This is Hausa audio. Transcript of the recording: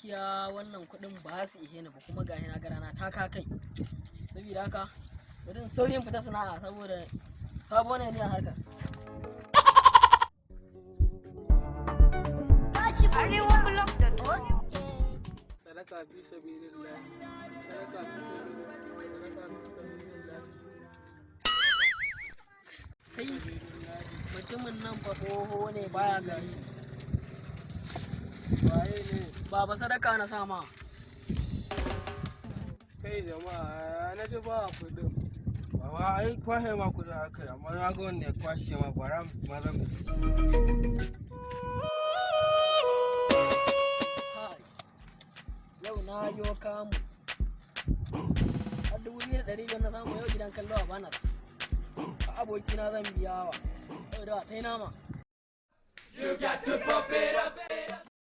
gaskiya wannan kuɗin ba su ihe ni ba kuma ga na garana ta ka kai. Saboda haka bari in saurin fita sana'a saboda sabo ne a harkar. Sadaka fi sabilillah. Sadaka fi sabilillah. Sadaka fi sabilillah. Kai mutumin nan fa tsoho ne baya gari. Waye ne? Baba sadaka na sama. Kai jama'a na ji ba kuɗin. Baba ai kwashe ma kuɗin akai amma na ga wanda ya kwashe ma bara ma zan yau na yo kamu. Har 2,500 na samu yau gidan kallo a Banas. Abokina zan biya wa. Yau da ta yi nama. You got to pump it up.